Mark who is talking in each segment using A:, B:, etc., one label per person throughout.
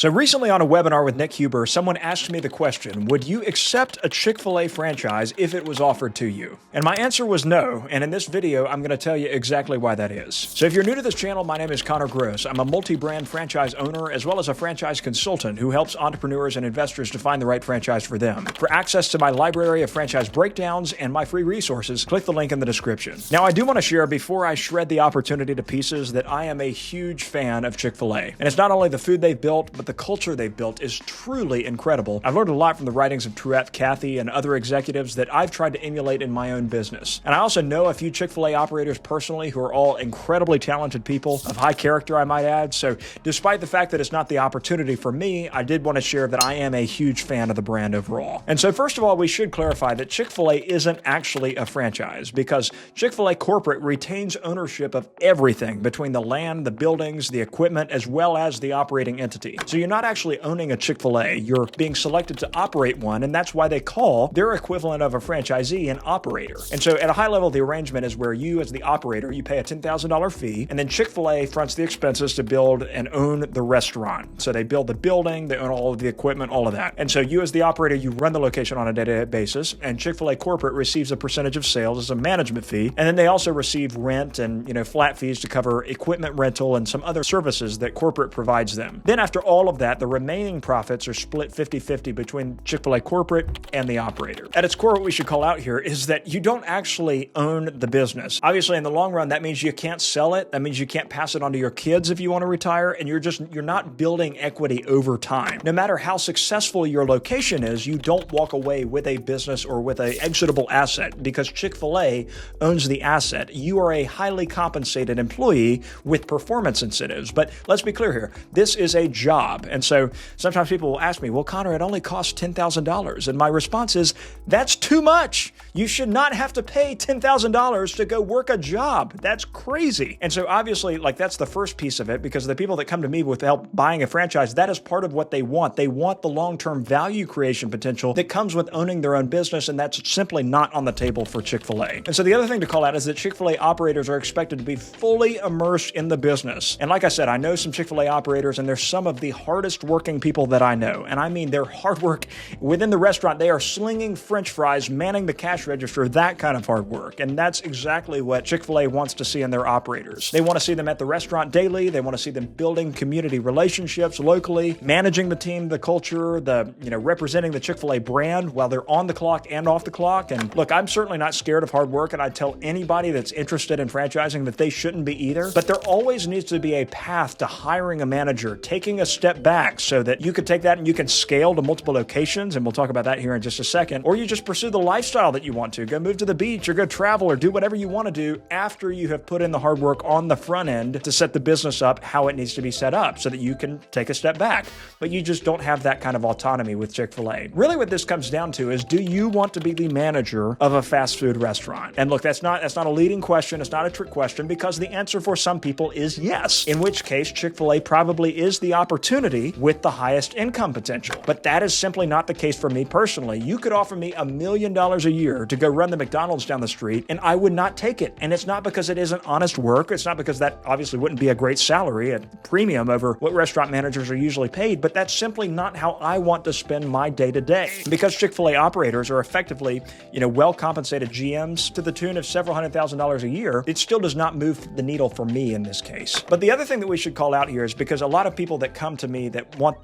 A: So recently on a webinar with Nick Huber, someone asked me the question, would you accept a Chick-fil-A franchise if it was offered to you? And my answer was no, and in this video, I'm going to tell you exactly why that is. So if you're new to this channel, my name is Connor Gross. I'm a multi-brand franchise owner as well as a franchise consultant who helps entrepreneurs and investors to find the right franchise for them. For access to my library of franchise breakdowns and my free resources, click the link in the description. Now, I do want to share before I shred the opportunity to pieces that I am a huge fan of Chick-fil-A. And it's not only the food they've built, but the culture they've built is truly incredible. I've learned a lot from the writings of Truett Cathy and other executives that I've tried to emulate in my own business. And I also know a few Chick-fil-A operators personally who are all incredibly talented people of high character, I might add. So despite the fact that it's not the opportunity for me, I did want to share that I am a huge fan of the brand overall. And so first of all, we should clarify that Chick-fil-A isn't actually a franchise because Chick-fil-A corporate retains ownership of everything between the land, the buildings, the equipment, as well as the operating entity. So you're not actually owning a Chick-fil-A, you're being selected to operate one, and that's why they call their equivalent of a franchisee an operator. And so at a high level, the arrangement is where you as the operator, you pay a $10,000 fee, and then Chick-fil-A fronts the expenses to build and own the restaurant. So they build the building, they own all of the equipment, all of that. And so you as the operator, you run the location on a day-to-day basis, and Chick-fil-A corporate receives a percentage of sales as a management fee, and then they also receive rent and flat fees to cover equipment rental and some other services that corporate provides them. Then after all of that, the remaining profits are split 50-50 between Chick-fil-A corporate and the operator. At its core, what we should call out here is that you don't actually own the business. Obviously, in the long run, that means you can't sell it. That means you can't pass it on to your kids if you want to retire, and you're not building equity over time. No matter how successful your location is, you don't walk away with a business or with an exitable asset because Chick-fil-A owns the asset. You are a highly compensated employee with performance incentives. But let's be clear here. This is a job. And so sometimes people will ask me, well, Connor, it only costs $10,000. And my response is, that's too much. You should not have to pay $10,000 to go work a job. That's crazy. And so obviously, that's the first piece of it, because the people that come to me with help buying a franchise, that is part of what they want. They want the long-term value creation potential that comes with owning their own business, and that's simply not on the table for Chick-fil-A. And so the other thing to call out is that Chick-fil-A operators are expected to be fully immersed in the business. And like I said, I know some Chick-fil-A operators, and they're some of the hardest working people that I know. And I mean, their hard work within the restaurant, they are slinging French fries, manning the cash register, that kind of hard work. And that's exactly what Chick-fil-A wants to see in their operators. They want to see them at the restaurant daily. They want to see them building community relationships locally, managing the team, the culture, representing the Chick-fil-A brand while they're on the clock and off the clock. And look, I'm certainly not scared of hard work, and I tell anybody that's interested in franchising that they shouldn't be either. But there always needs to be a path to hiring a manager, taking a step back so that you could take that and you can scale to multiple locations, and we'll talk about that here in just a second. Or you just pursue the lifestyle that you want to. Go move to the beach or go travel or do whatever you want to do after you have put in the hard work on the front end to set the business up how it needs to be set up so that you can take a step back. But you just don't have that kind of autonomy with Chick-fil-A. Really what this comes down to is, do you want to be the manager of a fast food restaurant? And look, that's not a leading question. It's not a trick question, because the answer for some people is yes. In which case, Chick-fil-A probably is the opportunity with the highest income potential. But that is simply not the case for me personally. You could offer me $1 million a year to go run the McDonald's down the street, and I would not take it. And it's not because it isn't honest work. It's not because that obviously wouldn't be a great salary, a premium over what restaurant managers are usually paid, but that's simply not how I want to spend my day-to-day. Because Chick-fil-A operators are effectively, well-compensated GMs to the tune of several $100,000 a year, it still does not move the needle for me in this case. But the other thing that we should call out here is, because a lot of people that come to me that want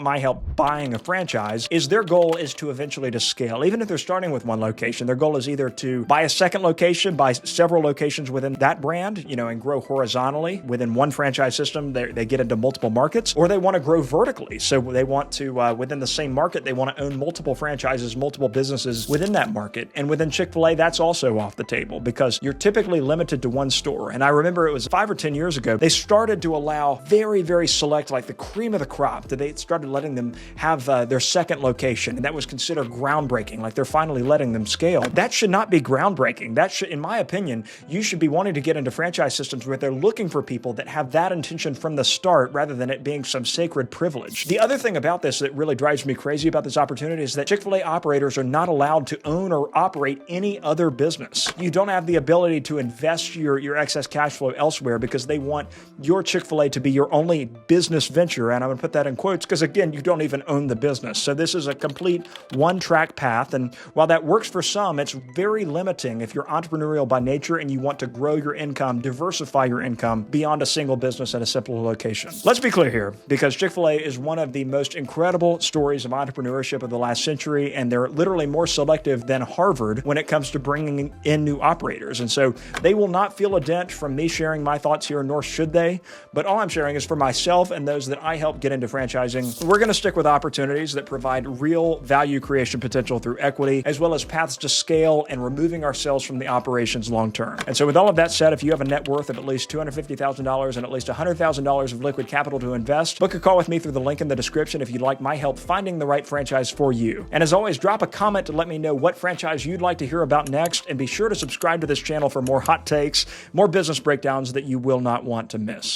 A: my help buying a franchise, is their goal is to eventually to scale. Even if they're starting with one location, their goal is either to buy a second location, buy several locations within that brand, and grow horizontally within one franchise system. They get into multiple markets, or they want to grow vertically. So they want to, within the same market, they want to own multiple franchises, multiple businesses within that market. And within Chick-fil-A, that's also off the table because you're typically limited to one store. And I remember it was 5 or 10 years ago, they started to allow very, very select, like the cream of the crop, that they started letting them have their second location. And that was considered groundbreaking. Like they're finally letting them scale. That should not be groundbreaking. That should, in my opinion, you should be wanting to get into franchise systems where they're looking for people that have that intention from the start rather than it being some sacred privilege. The other thing about this that really drives me crazy about this opportunity is that Chick-fil-A operators are not allowed to own or operate any other business. You don't have the ability to invest your excess cash flow elsewhere because they want your Chick-fil-A to be your only business venture operator, and I'm going to put that in quotes because, again, you don't even own the business. So this is a complete one-track path, and while that works for some, it's very limiting if you're entrepreneurial by nature and you want to grow your income, diversify your income beyond a single business at a simple location. Let's be clear here, because Chick-fil-A is one of the most incredible stories of entrepreneurship of the last century, and they're literally more selective than Harvard when it comes to bringing in new operators. And so they will not feel a dent from me sharing my thoughts here, nor should they. But all I'm sharing is for myself and those that I help get into franchising. We're going to stick with opportunities that provide real value creation potential through equity, as well as paths to scale and removing ourselves from the operations long term. And so with all of that said, if you have a net worth of at least $250,000 and at least $100,000 of liquid capital to invest, book a call with me through the link in the description if you'd like my help finding the right franchise for you. And as always, drop a comment to let me know what franchise you'd like to hear about next, and be sure to subscribe to this channel for more hot takes, more business breakdowns that you will not want to miss.